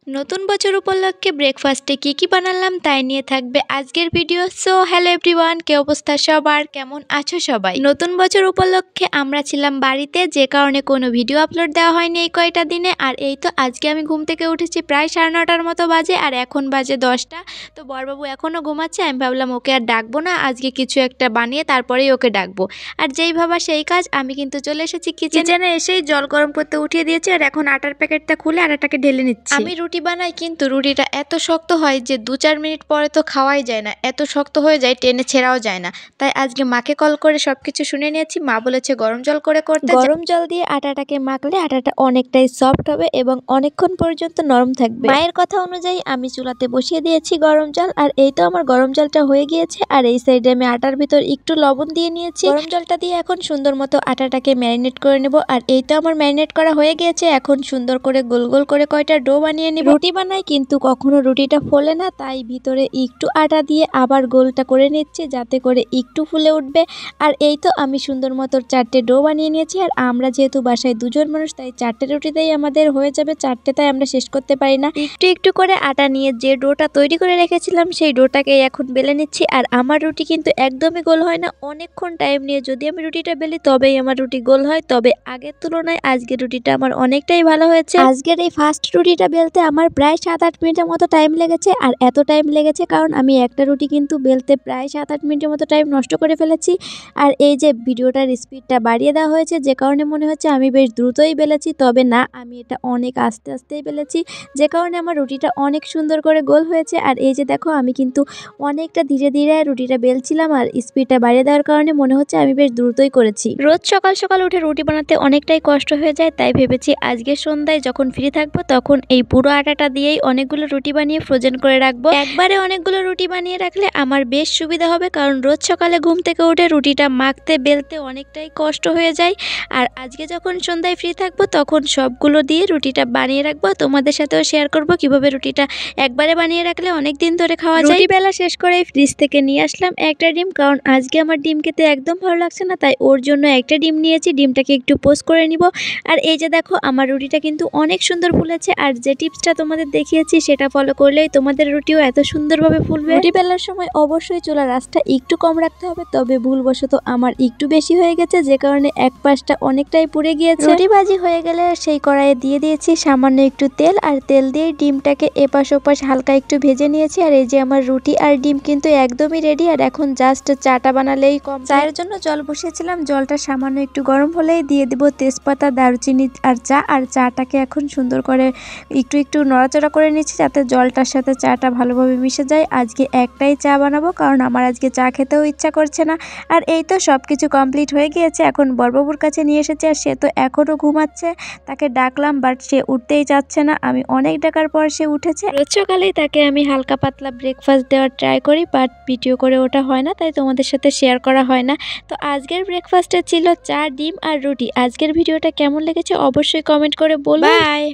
নতুন বছর উপলক্ষে ব্রেকফাস্টে কি বানালাম তাই নিয়ে থাকবে আজকের ভিডিও। সো হ্যালো এভরিওয়ান, কি অবস্থা সবার, কেমন আছো সবাই? নতুন বছর উপলক্ষে আমরা ছিলাম বাড়িতে, যে কারণে কোনো ভিডিও আপলোড দেওয়া হয়নি এই কয়টা দিনে। আর এই তো আজকে আমি ঘুম থেকে উঠেছি প্রায় 9:30টার মতো বাজে, আর এখন বাজে 10টা। তো বড়বাবু এখনও ঘুমাচ্ছে, আমি ভাবলাম ওকে আর ডাকবো না, আজকে কিছু একটা বানিয়ে তারপরেই ওকে ডাকবো। আর যেই ভাবা সেই কাজ, আমি কিন্তু চলে এসেছি কিচেনে। এসেই জল গরম করতে উঠিয়ে দিয়েছি, আর এখন আটার প্যাকেটটা খুলে আটাটাকে ঢেলে নিচ্ছি। আমি রুটি বানাই, কিন্তু রুটিটা এত শক্ত হয় যে 2-4 মিনিট পরে তো খাওয়াই যায় না, এত শক্ত হয়ে যায়, টেনে ছেঁড়াও যায় না। তাই আজকে মাকে কল করে সবকিছু শুনে নিয়েছি। মা বলেছে গরম জল করে করতে। গরম জল দিয়ে আটাটাকে মাখলে আটাটা অনেকটাই সফট হবে এবং অনেকক্ষণ পর্যন্ত নরম থাকবে। মায়ের কথা অনুযায়ী আমি চুলাতে বসিয়ে দিয়েছি গরম জল, আর এই তো আমার গরম জলটা হয়ে গিয়েছে। আর এই সাইডে আমি আটার ভিতর একটু লবণ দিয়ে নিয়েছি। গরম জলটা দিয়ে এখন সুন্দর মতো আটাটাকে ম্যারিনেট করে নেব। আর এই তো আমার ম্যারিনেট করা হয়ে গিয়েছে। এখন সুন্দর করে গোল গোল করে কয়টা ডো বানিয়ে নিব। রুটি বানাই কিন্তু কখনো রুটিটা ফোলে না, তাই ভিতরে একটু আটা দিয়ে আবার গোলটা করে নিচ্ছি যাতে করে একটু ফুলে উঠবে। আর এই তো আমি সুন্দর মতো 4টে ডো বানিয়ে নিয়েছি। আর আমরা যেহেতু বাসায় 2জন মানুষ, তাই 4টে রুটিতেই আমাদের হয়ে যাবে 4টে, তাই আমরা শেষ করতে পারি না। একটু একটু করে আটা নিয়ে যে ডোটা তৈরি করে রেখেছিলাম সেই ডোটাকে এখন বেলে নিচ্ছি। আর আমার রুটি কিন্তু একদমই গোল হয় না, অনেকক্ষণ টাইম নিয়ে যদি আমি রুটিটা বেলি তবেই আমার রুটি গোল হয়। তবে আগের তুলনায় আজকের রুটিটা আমার অনেকটাই ভালো হয়েছে। আজকের এই ফার্স্ট রুটিটা বেলতে আমার প্রায় 7-8 মিনিটের মতো টাইম লেগেছে। আর এত টাইম লেগেছে কারণ আমি একটা রুটি কিন্তু বেলতে প্রায় 7-8 মিনিটের মতো টাইম নষ্ট করে ফেলেছি। আর এই যে ভিডিওটার স্পিডটা বাড়িয়ে দেওয়া হয়েছে, যে কারণে মনে হচ্ছে আমি বেশ দ্রুতই বেলেছি, তবে না, আমি এটা অনেক আস্তে আস্তেই বেলেছি, যে কারণে আমার রুটিটা অনেক সুন্দর করে গোল হয়েছে। আর এই যে দেখো, আমি কিন্তু অনেকটা ধীরে ধীরে রুটিটা বেলছিলাম, আর স্পিডটা বাড়িয়ে দেওয়ার কারণে মনে হচ্ছে আমি বেশ দ্রুতই করেছি। রোজ সকাল সকাল উঠে রুটি বানাতে অনেকটাই কষ্ট হয়ে যায়, তাই ভেবেছি আজকে সন্ধ্যায় যখন ফ্রি থাকবো তখন এই পুরো আটাটা দিয়েই অনেকগুলো রুটি বানিয়ে ফ্রোজেন করে রাখবো। একবারে অনেকগুলো রুটি বানিয়ে রাখলে আমার বেশ সুবিধা হবে, কারণ রোজ সকালে ঘুম থেকে উঠে রুটিটা মাখতে বেলতে অনেকটাই কষ্ট হয়ে যায়। আর আজকে যখন সন্ধ্যায় ফ্রি থাকবো তখন সবগুলো দিয়ে রুটিটা বানিয়ে রাখবো, তোমাদের সাথেও শেয়ার করবো কিভাবে রুটিটা একবারে বানিয়ে রাখলে অনেক দিন ধরে খাওয়া যায়। রুটি বেলা শেষ করে ফ্রিজ থেকে নিয়ে আসলাম একটা ডিম, কারণ আজকে আমার ডিম খেতে একদম ভালো লাগছে না, তাই ওর জন্য একটা ডিম নিয়েছি। ডিমটাকে একটু পোস্ট করে নিব। আর এই যে দেখো, আমার রুটিটা কিন্তু অনেক সুন্দর ফুলেছে। আর যে টিপসটা তোমাদের দেখিয়েছি সেটা ফলো করলেই তোমাদের রুটিও এত সুন্দরভাবে ফুলবে। রুটি বেলার সময় অবশ্যই চুলার আঁচটা একটু কম রাখতে হবে, তবে ভুলবশত আমার একটু বেশি হয়ে গেছে, যে কারণে এক পাশটা অনেকটাই পুড়ে গিয়েছে। রুটি ভাজি হয়ে গেলে সেই কড়াইয়ে দিয়ে দিয়েছি সামান্য একটু তেল, আর তেল দিয়ে ডিমটাকে এপাশ ওপাশ হালকা একটু ভেজে নিয়েছি। আর এই যে আমার রুটি আর ডিম কিন্তু একদমই রেডি। আর এখন জাস্ট চাটা বানালেই কম। চায়ের জন্য জল বসিয়েছিলাম, জলটা সামান্য একটু গরম হলেই দিয়ে দিব তেজপাতা, দারুচিনি আর চা। আর চাটাকে এখন সুন্দর করে একটু একটু নড়াচড়া করে নিচ্ছি যাতে জলটার সাথে চাটা ভালোভাবে মিশে যায়। আজকে একটাই চা বানাবো, কারণ আমার আজকে চা খেতেও ইচ্ছা করছে না। আর এই তো সবকিছু কমপ্লিট হয়ে গিয়েছে। এখন বড়বাবুর কাছে নিয়ে এসেছে, আর সে তো এখনও ঘুমাচ্ছে। তাকে ডাকলাম বাট সে উঠতেই চাচ্ছে না। আমি অনেক ডাকার পর সে উঠেছে। রোজ সকালেই তাকে আমি হালকা পাতলা ব্রেকফাস্ট দেওয়ার ট্রাই করি, বাট ভিডিও করে ওটা হয় না, তাই তোমাদের সাথে শেয়ার করা হয় না। তো আজকের ব্রেকফাস্টে ছিল চা, ডিম আর রুটি। আজকের ভিডিওটা কেমন লেগেছে অবশ্যই কমেন্ট করে বলুন। বাই।